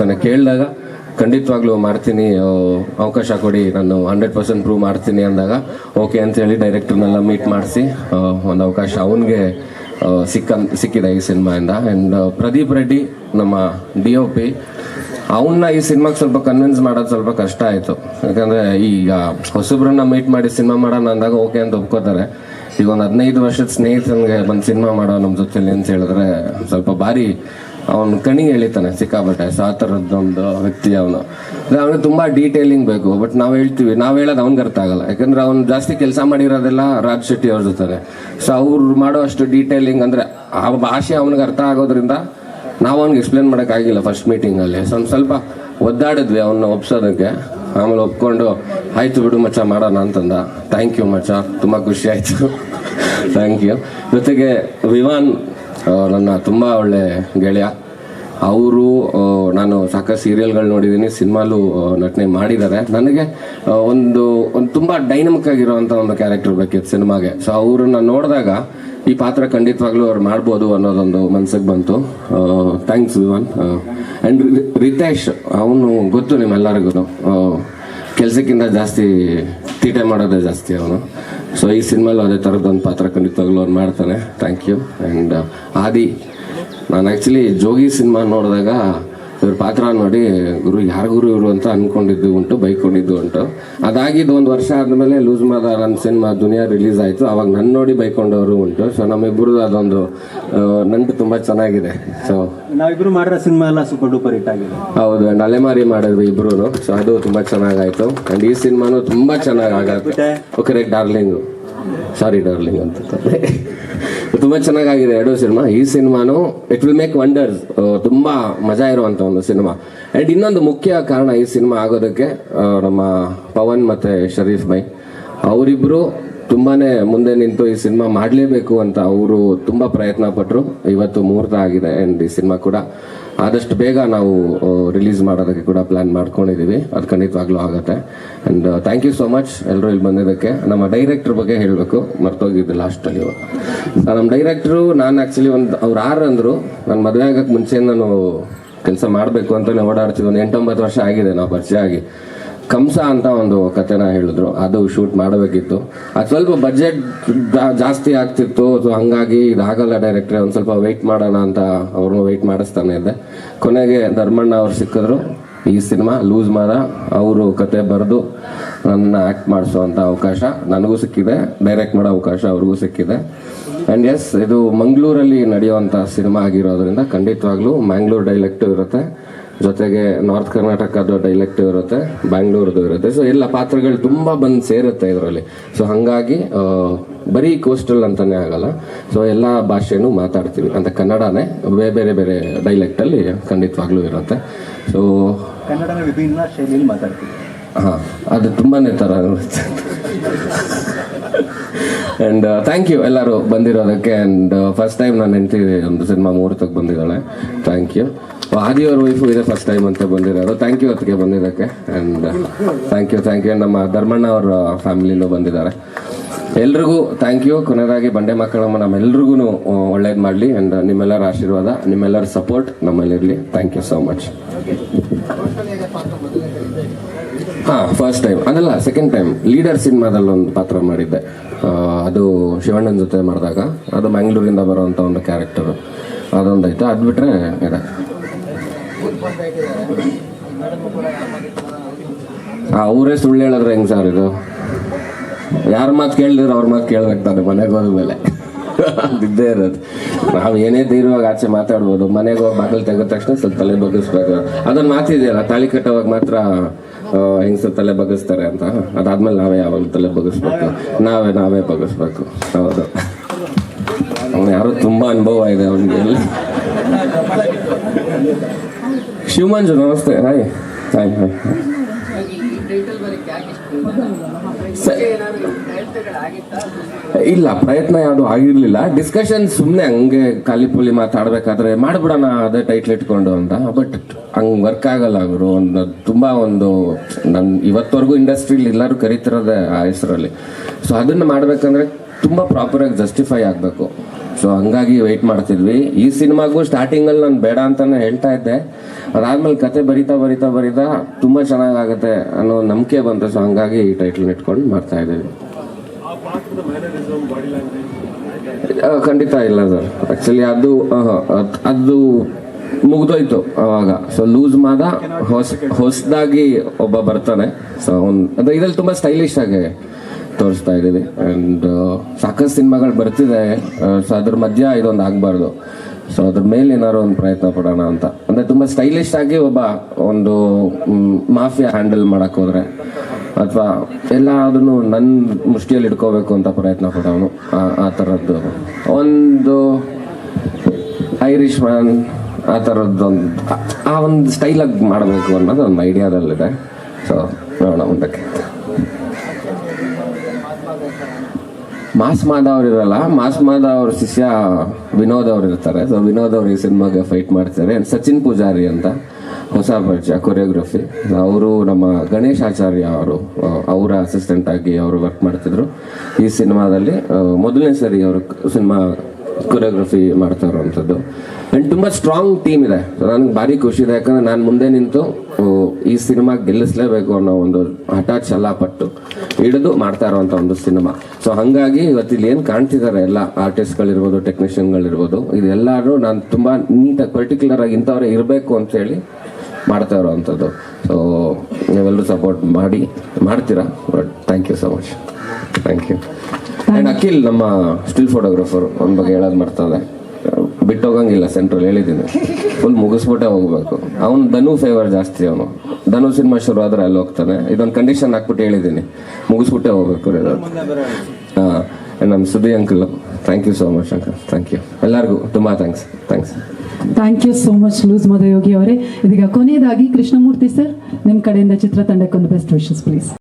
ಮಾಡ್ತಾನೆ. ಕೇಳಿದಾಗ ಖಂಡಿತವಾಗ್ಲೂ ಮಾಡ್ತೀನಿ, ಅವಕಾಶ ಕೊಡಿ, ನಾನು 100% ಪ್ರೂವ್ ಮಾಡ್ತೀನಿ ಅಂದಾಗ ಓಕೆ ಅಂತೇಳಿ ಡೈರೆಕ್ಟರ್ನೆಲ್ಲ ಮೀಟ್ ಮಾಡಿಸಿ ಒಂದು ಅವಕಾಶ ಅವನಿಗೆ ಸಿಕ್ಕಿದೆ ಈ ಸಿನಿಮಾಯಿಂದ. ಆ್ಯಂಡ್ ಪ್ರದೀಪ್ ರೆಡ್ಡಿ ನಮ್ಮ DOP, ಅವನ್ನ ಈ ಸಿನಿಮಾಗೆ ಸ್ವಲ್ಪ ಕನ್ವಿನ್ಸ್ ಮಾಡೋದು ಸ್ವಲ್ಪ ಕಷ್ಟ ಆಯಿತು. ಯಾಕಂದರೆ ಈಗ ಹೊಸಬ್ರನ್ನ ಮೀಟ್ ಮಾಡಿ ಸಿನಿಮಾ ಮಾಡೋಣ ಅಂದಾಗ ಓಕೆ ಅಂತ ಒಪ್ಕೋತಾರೆ. ಈಗ ಒಂದು 15 ವರ್ಷದ ಸ್ನೇಹಿತನಿಗೆ ಬಂದು ಸಿನಿಮಾ ಮಾಡೋ ನಮ್ಮ ಜೊತೆಲಿ ಅಂತ ಹೇಳಿದ್ರೆ ಸ್ವಲ್ಪ ಭಾರಿ ಅವನು ಕಣಿಗೆ ಎಳಿತಾನೆ ಸಿಕ್ಕಾಬಟ್ಟೆ. ಸೊ ಆ ಥರದ್ದೊಂದು ವ್ಯಕ್ತಿ ಅವನು. ಅವನಿಗೆ ತುಂಬ ಡೀಟೇಲಿಂಗ್ ಬೇಕು. ಬಟ್ ನಾವು ಹೇಳ್ತೀವಿ, ನಾವು ಹೇಳೋದು ಅವ್ನಿಗೆ ಅರ್ಥ ಆಗಲ್ಲ. ಯಾಕಂದ್ರೆ ಅವ್ನು ಜಾಸ್ತಿ ಕೆಲಸ ಮಾಡಿರೋದೆಲ್ಲ ರಾಜ್ ಶೆಟ್ಟಿ ಅವ್ರ ಜೊತೆ. ಸೊ ಅವ್ರು ಮಾಡೋ ಅಷ್ಟು ಡೀಟೇಲಿಂಗ್ ಅಂದರೆ ಆ ಭಾಷೆ ಅವ್ನಿಗೆ ಅರ್ಥ ಆಗೋದ್ರಿಂದ ನಾವು ಅವ್ನಿಗೆ ಎಕ್ಸ್ಪ್ಲೇನ್ ಮಾಡೋಕ್ಕಾಗಿಲ್ಲ ಫಸ್ಟ್ ಮೀಟಿಂಗಲ್ಲಿ. ಸೊ ಒಂದು ಸ್ವಲ್ಪ ಒದ್ದಾಡಿದ್ವಿ ಅವನ್ನ ಒಪ್ಸೋದಕ್ಕೆ. ಆಮೇಲೆ ಒಪ್ಕೊಂಡು ಆಯಿತು ಬಿಡು ಮಚ್ಚ ಮಾಡೋಣ ಅಂತಂದ. ಥ್ಯಾಂಕ್ ಯು ಮಚ್ಚ, ತುಂಬ ಖುಷಿ ಆಯಿತು. Thank you. ಜೊತೆಗೆ ವಿವಾನ್ ನನ್ನ ತುಂಬ ಒಳ್ಳೆ ಗೆಳೆಯ. ಅವರು ನಾನು ಸಾಕಷ್ಟು ಸೀರಿಯಲ್ಗಳು ನೋಡಿದ್ದೀನಿ, ಸಿನಿಮಾಲು ನಟನೆ ಮಾಡಿದ್ದಾರೆ. ನನಗೆ ಒಂದು ತುಂಬ ಡೈನಮಿಕ್ ಆಗಿರೋವಂಥ ಒಂದು ಕ್ಯಾರೆಕ್ಟರ್ ಬೇಕಿತ್ತು ಸಿನಿಮಾಗೆ. ಸೊ ಅವ್ರನ್ನ ನೋಡಿದಾಗ ಈ ಪಾತ್ರ ಖಂಡಿತವಾಗ್ಲೂ ಅವ್ರು ಮಾಡ್ಬೋದು ಅನ್ನೋದೊಂದು ಮನ್ಸಿಗೆ ಬಂತು. ಥ್ಯಾಂಕ್ಸ್ ವಿವಾನ್. ಆ್ಯಂಡ್ ರಿತೇಶ್, ಅವನು ಗೊತ್ತು ನಿಮ್ಮೆಲ್ಲರಿಗೂ, ಕೆಲಸಕ್ಕಿಂತ ಜಾಸ್ತಿ ತೀಟೆ ಮಾಡೋದೇ ಜಾಸ್ತಿ ಅವನು. ಸೊ ಈ ಸಿನಿಮಾಲು ಅದೇ ಥರದ್ದೊಂದು ಪಾತ್ರ ಖಂಡಿತವಾಗ್ಲೂ ಅವ್ನು ಮಾಡ್ತಾನೆ. Thank you. ಆ್ಯಂಡ್ ಆದಿ, ನಾನು ಆ್ಯಕ್ಚುಲಿ ಜೋಗಿ ಸಿನಿಮಾ ನೋಡಿದಾಗ ಇವ್ರ ಪಾತ್ರ ನೋಡಿ ಗುರು ಯಾರು ಗುರು ಇವರು ಅಂತ ಅಂದ್ಕೊಂಡಿದ್ದು ಉಂಟು, ಬೈಕೊಂಡಿದ್ದು ಉಂಟು. ಅದಾಗಿದ್ದು 1 ವರ್ಷ ಆದಮೇಲೆ ಲೂಸ್ ಮಾದ ನನ್ನ ಸಿನಿಮಾ ದುನಿಯಾ ರಿಲೀಸ್ ಆಯಿತು. ಅವಾಗ ನನ್ನ ನೋಡಿ ಬೈಕೊಂಡವರು ಉಂಟು. ಸೊ ನಮ್ಮಿಬ್ಬರದು ಅದೊಂದು ನಂಟು ತುಂಬ ಚೆನ್ನಾಗಿದೆ. ಸೊ ನಾವಿಬ್ರು ಮಾಡಿರೋ ಸಿನಿಮಾ ಎಲ್ಲ ಸೂಪರ್ ಡೂಪರ್ ಹಿಟ್ ಆಗಿದೆ. ಹೌದು. ಆ್ಯಂಡ್ ಅಲೆಮಾರಿ ಮಾಡಿದ್ವಿ ಇಬ್ರು. ಸೊ ಅದು ತುಂಬ ಚೆನ್ನಾಗಾಯಿತು. ಆ್ಯಂಡ್ ಈ ಸಿನಿಮಾನು ತುಂಬ ಚೆನ್ನಾಗಿ ಆಗುತ್ತೆ. ಓಕೆ ಡಾರ್ಲಿಂಗು, ಸಾರಿ ಡಾರ್ಲಿಂಗ್ ಅಂತ ತುಂಬ ಚೆನ್ನಾಗಿದೆ ಎರಡು ಸಿನಿಮಾ. ಈ ಸಿನಿಮಾನು ಇಟ್ ವಿಲ್ ಮೇಕ್ ವಂಡರ್ಸ್. ತುಂಬ ಮಜಾ ಇರುವಂಥ ಒಂದು ಸಿನಿಮಾ. ಆ್ಯಂಡ್ ಇನ್ನೊಂದು ಮುಖ್ಯ ಕಾರಣ ಈ ಸಿನಿಮಾ ಆಗೋದಕ್ಕೆ ನಮ್ಮ ಪವನ್ ಮತ್ತು ಶರೀಫ್ ಬೈ ಅವರಿಬ್ಬರು ತುಂಬಾ ಮುಂದೆ ನಿಂತು ಈ ಸಿನಿಮಾ ಮಾಡಲೇಬೇಕು ಅಂತ ಅವರು ತುಂಬ ಪ್ರಯತ್ನ ಪಟ್ಟರು. ಇವತ್ತು ಮುಹೂರ್ತ ಆಗಿದೆ. ಆ್ಯಂಡ್ ಈ ಸಿನಿಮಾ ಕೂಡ ಆದಷ್ಟು ಬೇಗ ನಾವು ರಿಲೀಸ್ ಮಾಡೋದಕ್ಕೆ ಕೂಡ ಪ್ಲ್ಯಾನ್ ಮಾಡ್ಕೊಂಡಿದ್ದೀವಿ. ಅದು ಖಂಡಿತವಾಗ್ಲೂ ಆಗುತ್ತೆ. And thank you so much ಎಲ್ಲರೂ ಇಲ್ಲಿ ಬಂದಿದ್ದಕ್ಕೆ. ನಮ್ಮ ಡೈರೆಕ್ಟ್ರ್ ಬಗ್ಗೆ ಹೇಳಬೇಕು, ಮರ್ತೋಗಿದ್ದು ಲಾಸ್ಟಲ್ಲಿ. ನಮ್ಮ ಡೈರೆಕ್ಟ್ರು ನಾನು ಆ್ಯಕ್ಚುಲಿ ಅವ್ರು ಅಂದರು ನನ್ನ ಮದುವೆ ಆಗೋಕ್ಕೆ ಮುಂಚೆ ನಾನು ಕೆಲಸ ಮಾಡಬೇಕು ಅಂತಲೇ ಓಡಾಡ್ತಿದ್ದೆ. ಒಂದು 8-9 ವರ್ಷ ಆಗಿದೆ ನಾವು ಪರಿಚಯ ಆಗಿ. ಕಂಸ ಅಂತ ಒಂದು ಕಥೆನ ಹೇಳಿದ್ರು, ಅದು ಶೂಟ್ ಮಾಡಬೇಕಿತ್ತು. ಅದು ಸ್ವಲ್ಪ ಬಜೆಟ್ ಜಾಸ್ತಿ ಆಗ್ತಿತ್ತು. ಸೊ ಹಂಗಾಗಿ ಇದಾಗಲ್ಲ ಡೈರೆಕ್ಟ್ರೆ, ಒಂದು ಸ್ವಲ್ಪ ವೆಯ್ಟ್ ಮಾಡೋಣ ಅಂತ ಅವ್ರನ್ನೂ ವೆಯ್ಟ್ ಮಾಡಿಸ್ತಾನೆ ಇದ್ದೆ. ಕೊನೆಗೆ ಧರ್ಮಣ್ಣ ಅವ್ರು ಸಿಕ್ಕಿದ್ರು. ಈ ಸಿನಿಮಾ ಲೂಸ್ ಮಾದ ಅವರು ಕತೆ ಬರೆದು ನನ್ನ ಆ್ಯಕ್ಟ್ ಮಾಡಿಸೋವಂಥ ಅವಕಾಶ ನನಗೂ ಸಿಕ್ಕಿದೆ, ಡೈರೆಕ್ಟ್ ಮಾಡೋ ಅವಕಾಶ ಅವ್ರಿಗೂ ಸಿಕ್ಕಿದೆ. ಆ್ಯಂಡ್ ಎಸ್, ಇದು ಮಂಗಳೂರಲ್ಲಿ ನಡೆಯುವಂಥ ಸಿನಿಮಾ ಆಗಿರೋದ್ರಿಂದ ಖಂಡಿತವಾಗ್ಲೂ ಮ್ಯಾಂಗ್ಳೂರ್ ಡೈಲೆಕ್ಟು ಇರುತ್ತೆ, ಜೊತೆಗೆ ನಾರ್ತ್ ಕರ್ನಾಟಕದ ಡೈಲೆಕ್ಟು ಇರುತ್ತೆ, ಬ್ಯಾಂಗ್ಳೂರ್ದು ಇರುತ್ತೆ. ಸೊ ಎಲ್ಲ ಪಾತ್ರಗಳು ತುಂಬ ಬಂದು ಸೇರುತ್ತೆ ಇದರಲ್ಲಿ. ಸೊ ಹಾಗಾಗಿ ಬರೀ ಕೋಸ್ಟಲ್ ಅಂತಲೇ ಆಗಲ್ಲ. ಸೊ ಎಲ್ಲ ಭಾಷೆನೂ ಮಾತಾಡ್ತೀವಿ ಅಂತ, ಕನ್ನಡನೇ ಬೇರೆ ಬೇರೆ ಡೈಲೆಕ್ಟಲ್ಲಿ ಖಂಡಿತವಾಗ್ಲೂ ಇರುತ್ತೆ. ಸೊ ಕನ್ನಡನ ವಿಭಿನ್ನ ಶೈಲಿಯಲ್ಲಿ ಮಾತಾಡ್ತೀವಿ. ಹಾಂ, ಅದು ತುಂಬಾ ಥರ ಇರುತ್ತೆ. ಆ್ಯಂಡ್ ಥ್ಯಾಂಕ್ ಯು ಎಲ್ಲರೂ ಬಂದಿರೋದಕ್ಕೆ. ಆ್ಯಂಡ್ ಫಸ್ಟ್ ಟೈಮ್ ನಾನು ಹೆಂಡ್ತಿ ಒಂದು ಸಿನಿಮಾ ಮುಹೂರ್ತಕ್ಕೆ ಬಂದಿದ್ದಾಳೆ. Thank you. ಆದಿಯವ್ರ ವೈಫು ಇದೆ ಫಸ್ಟ್ ಟೈಮ್ ಅಂತ ಬಂದಿರೋರು. ಥ್ಯಾಂಕ್ ಯು ಅದಕ್ಕೆ ಬಂದಿದ್ದಕ್ಕೆ. And thank you. ನಮ್ಮ ಧರ್ಮಣ್ಣ ಅವ್ರ ಫ್ಯಾಮಿಲಿನೂ ಬಂದಿದ್ದಾರೆ. ಎಲ್ರಿಗೂ ಥ್ಯಾಂಕ್ ಯು. ಕೊನೆಯದಾಗಿ ಬಂಡೆ ಮಕ್ಕಳಮ್ಮ ನಮ್ಮೆಲ್ರಿಗೂ ಒಳ್ಳೇದು ಮಾಡಲಿ. ಆ್ಯಂಡ್ ನಿಮ್ಮೆಲ್ಲರ ಆಶೀರ್ವಾದ, ನಿಮ್ಮೆಲ್ಲರ ಸಪೋರ್ಟ್ ನಮ್ಮಲ್ಲಿರಲಿ. Thank you so much. ಹಾಂ, ಫಸ್ಟ್ ಟೈಮ್ ಅದಲ್ಲ, ಸೆಕೆಂಡ್ ಟೈಮ್ ಲೀಡರ್ ಸಿನಿಮಾದಲ್ಲಿ ಒಂದು ಪಾತ್ರ ಮಾಡಿದ್ದೆ. ಅದು ಶಿವಣ್ಣನ ಜೊತೆ ಮಾಡಿದಾಗ ಅದು ಮ್ಯಾಂಗ್ಳೂರಿಂದ ಬರುವಂಥ ಒಂದು ಕ್ಯಾರೆಕ್ಟರು, ಅದೊಂದಾಯ್ತು. ಅದು ಬಿಟ್ಟರೆ ಇದೆ. ಅವರೇ ಸುಳ್ಳು ಹೇಳಿದ್ರೆ ಹೆಂಗೆ ಸರ್ ಇದು? ಯಾರ ಮಾತು ಕೇಳಿದ್ರೆ ಅವ್ರ ಮಾತು ಕೇಳ್ಬೇಕು ತಾನೆ ಮನೆಗೆ ಹೋದ್ಮೇಲೆ. ಇದ್ದೇ ಇರೋದು. ನಾವು ಏನೇ ಧೈರ್ಯವಾಗಿ ಆಚೆ ಮಾತಾಡ್ಬೋದು, ಮನೆಗೆ ಹೋಗಿ ಬಾಗಿಲು ತೆಗೆದ ತಕ್ಷಣ ಸ್ವಲ್ಪ ತಲೆ ಬಗ್ಗಿಸ್ಬೇಕು. ಅದೊಂದು ಮಾತಿದೆಯಲ್ಲ, ತಾಳಿ ಕಟ್ಟೋವಾಗ ಮಾತ್ರ ಹೆಂಗಸರು ತಲೆ ಬಗ್ಗಿಸ್ತಾರೆ ಅಂತ. ಅದಾದ್ಮೇಲೆ ನಾವೇ ಯಾವಾಗ ತಲೆ ಬಗ್ಗಿಸ್ಬೇಕು, ನಾವೇ ಬಗ್ಗಿಸ್ಬೇಕು. ಹೌದು, ಅವನು ಯಾರೋ ತುಂಬ ಅನುಭವ ಇದೆ ಅವನಿಗೆ. ಶಿವಮಂಜು ನಮಸ್ತೆ. Hi hi hi. ಇಲ್ಲ, ಪ್ರಯತ್ನ ಯಾವುದು ಆಗಿರ್ಲಿಲ್ಲ. ಡಿಸ್ಕಷನ್ ಸುಮ್ಮನೆ ಹಂಗೆ ಖಾಲಿ ಪುಲಿ ಮಾತಾಡ್ಬೇಕಾದ್ರೆ ಮಾಡ್ಬಿಡೋಣ ಅದೇ ಟೈಟ್ಲ್ ಇಟ್ಕೊಂಡು ಅಂತ. ಬಟ್ ಹಂಗೆ ವರ್ಕ್ ಆಗಲ್ಲ ಅವರು. ತುಂಬ ನನ್ನ ಇವತ್ತವರೆಗೂ ಇಂಡಸ್ಟ್ರಿಲಿ ಎಲ್ಲರೂ ಕರಿತಿರೋದೇ ಆ ಹೆಸರಲ್ಲಿ. ಸೊ ಅದನ್ನು ಮಾಡ್ಬೇಕಂದ್ರೆ ತುಂಬ ಪ್ರಾಪರಾಗಿ ಜಸ್ಟಿಫೈ ಆಗಬೇಕು. ಸೊ ಹಂಗಾಗಿ ವೆಯ್ಟ್ ಮಾಡ್ತಿದ್ವಿ. ಈ ಸಿನಿಮಾಗೂ ಸ್ಟಾರ್ಟಿಂಗಲ್ಲಿ ನಾನು ಬೇಡ ಅಂತಾನೆ ಹೇಳ್ತಾ ಇದ್ದೆ. ಅದಾದ್ಮೇಲೆ ಕತೆ ಬರಿತಾ ತುಂಬ ಚೆನ್ನಾಗಾಗುತ್ತೆ ಅನ್ನೋ ನಂಬಿಕೆ ಬಂತು. ಸೊ ಹಂಗಾಗಿ ಈ ಟೈಟ್ಲ್ ಇಟ್ಕೊಂಡು ಮಾಡ್ತಾ ಇದ್ದೀವಿ. ಖಂಡಿತ ಇಲ್ಲ ಸರ್. ಆ್ಯಕ್ಚುಲಿ ಅದು ಮುಗ್ದೋಯ್ತು ಅವಾಗ. ಸೊ ಲೂಸ್ ಮಾದ ಹೊಸದಾಗಿ ಒಬ್ಬ ಬರ್ತಾನೆ. ಸೊ ಅದು ಇದ್ರಲ್ಲಿ ತುಂಬ ಸ್ಟೈಲಿಶ್ ಆಗಿ ತೋರಿಸ್ತಾ ಇದ್ದೀವಿ. ಆ್ಯಂಡ್ ಸಾಕಷ್ಟು ಸಿನಿಮಾಗಳು ಬರ್ತಿದೆ. ಸೊ ಅದ್ರ ಮಧ್ಯ ಇದೊಂದು ಆಗಬಾರ್ದು. ಸೊ ಅದ್ರ ಮೇಲೆ ಏನಾದ್ರು ಒಂದು ಪ್ರಯತ್ನ ಪಡೋಣ ಅಂತ. ಅಂದರೆ ತುಂಬ ಸ್ಟೈಲಿಶ್ ಆಗಿ ಒಂದು ಮಾಫಿಯಾ ಹ್ಯಾಂಡಲ್ ಮಾಡಕ್ಕೆ ಹೋದ್ರೆ ಅಥವಾ ಎಲ್ಲ ಅದನ್ನು ನನ್ನ ಮುಷ್ಟಿಯಲ್ಲಿ ಇಟ್ಕೋಬೇಕು ಅಂತ ಪ್ರಯತ್ನ ಪಡೋನು. ಆ ಥರದ್ದು ಒಂದು ಐರಿಷ್ ಮ್ಯಾನ್ ಆ ಥರದ್ದೊಂದು ಆ ಒಂದು ಸ್ಟೈಲಾಗಿ ಮಾಡಬೇಕು ಅನ್ನೋದು ಒಂದು ಐಡಿಯಾದಲ್ಲಿದೆ. ಸೊ ನೋಡೋಣ ಮುಂದಕ್ಕೆ. ಮಾಸ್ ಮಾದ ಅವ್ರು ಇರಲ್ಲ. ಮಾಸ್ ಮಾದ ಅವ್ರ ಶಿಷ್ಯ ವಿನೋದ್ ಅವ್ರು ಇರ್ತಾರೆ. ಸೊ ವಿನೋದ್ ಅವ್ರು ಈ ಸಿನಿಮಾಗೆ ಫೈಟ್ ಮಾಡ್ತಾರೆ. ಸಚಿನ್ ಪೂಜಾರಿ ಅಂತ ಹೊಸ ಪರಿಚಯ ಕೊರಿಯೋಗ್ರಫಿ. ಅವರು ನಮ್ಮ ಗಣೇಶ್ ಆಚಾರ್ಯ ಅವರ ಅಸಿಸ್ಟೆಂಟ್ ಆಗಿ ಅವರು ವರ್ಕ್ ಮಾಡ್ತಿದ್ರು. ಈ ಸಿನಿಮಾದಲ್ಲಿ ಮೊದಲನೇ ಸರಿ ಅವರು ಸಿನಿಮಾ ಕೊರಿಯೋಗ್ರಫಿ ಮಾಡ್ತಾ ಇರೋವಂಥದ್ದು. ಆ್ಯಂಡ್ ತುಂಬ ಸ್ಟ್ರಾಂಗ್ ಟೀಮ್ ಇದೆ. ನನಗೆ ಭಾರಿ ಖುಷಿ ಇದೆ. ಯಾಕಂದರೆ ನಾನು ಮುಂದೆ ನಿಂತು ಈ ಸಿನಿಮಾ ಗೆಲ್ಲಿಸಲೇಬೇಕು ಅನ್ನೋ ಒಂದು ಹಠ ಛಲ ಪಟ್ಟು ಹಿಡಿದು ಮಾಡ್ತಾ ಇರೋವಂಥ ಒಂದು ಸಿನಿಮಾ. ಸೊ ಹಾಗಾಗಿ ಇವತ್ತು ಇಲ್ಲಿ ಏನು ಕಾಣ್ತಿದ್ದಾರೆ ಎಲ್ಲ ಆರ್ಟಿಸ್ಟ್ಗಳಿರ್ಬೋದು, ಟೆಕ್ನಿಷಿಯನ್ಗಳಿರ್ಬೋದು, ಇದೆಲ್ಲರೂ ನಾನು ತುಂಬ ನೀಟಾಗಿ ಪರ್ಟಿಕ್ಯುಲರ್ ಆಗಿ ಇಂಥವ್ರೆ ಇರಬೇಕು ಅಂತೇಳಿ ಮಾಡ್ತಾ ಇರೋವಂಥದ್ದು. ಸೊ ನೀವೆಲ್ಲರೂ ಸಪೋರ್ಟ್ ಮಾಡ್ತೀರಾ. But thank you so much. Thank you. And Akhil ನಮ್ಮ ಸ್ಟಿಲ್ ಫೋಟೋಗ್ರಾಫರ್ ಅವ್ನ ಬಗ್ಗೆ ಹೇಳೋದು ಮಾಡ್ತದೆ. ಬಿಟ್ಟೋಗಂಗಿಲ್ಲ ಸೆಂಟ್ರಲ್ ಹೇಳಿದ್ದೀನಿ. ಫುಲ್ ಮುಗಿಸ್ಬಿಟ್ಟೆ ಹೋಗ್ಬೇಕು. ಅವ್ನು ಧನು ಫೇವರ್ ಜಾಸ್ತಿ. ಅವನು ಧನು ಸಿನಿಮಾ ಶುರು ಆದರೆ ಅಲ್ಲಿ ಹೋಗ್ತಾನೆ. ಇದೊಂದು ಕಂಡೀಷನ್ ಹಾಕ್ಬಿಟ್ಟು ಹೇಳಿದ್ದೀನಿ, ಮುಗಿಸ್ಬಿಟ್ಟೆ ಹೋಗ್ಬೇಕು. ಹಾಂ, ನಮ್ಮ Sudhi uncle thank you so much uncle. Thank you ಎಲ್ಲರಿಗೂ ತುಂಬ thanks. Thank you so much loose Madayogi ಅವರೇ. ಇದೀಗ ಕೊನೆಯದಾಗಿ ಕೃಷ್ಣಮೂರ್ತಿ ಸರ್, ನಿಮ್ಮ ಕಡೆಯಿಂದ ಚಿತ್ರತಂಡಕ್ಕೊಂದು ಬೆಸ್ಟ್ ವಿಶಸ್ ಪ್ಲೀಸ್.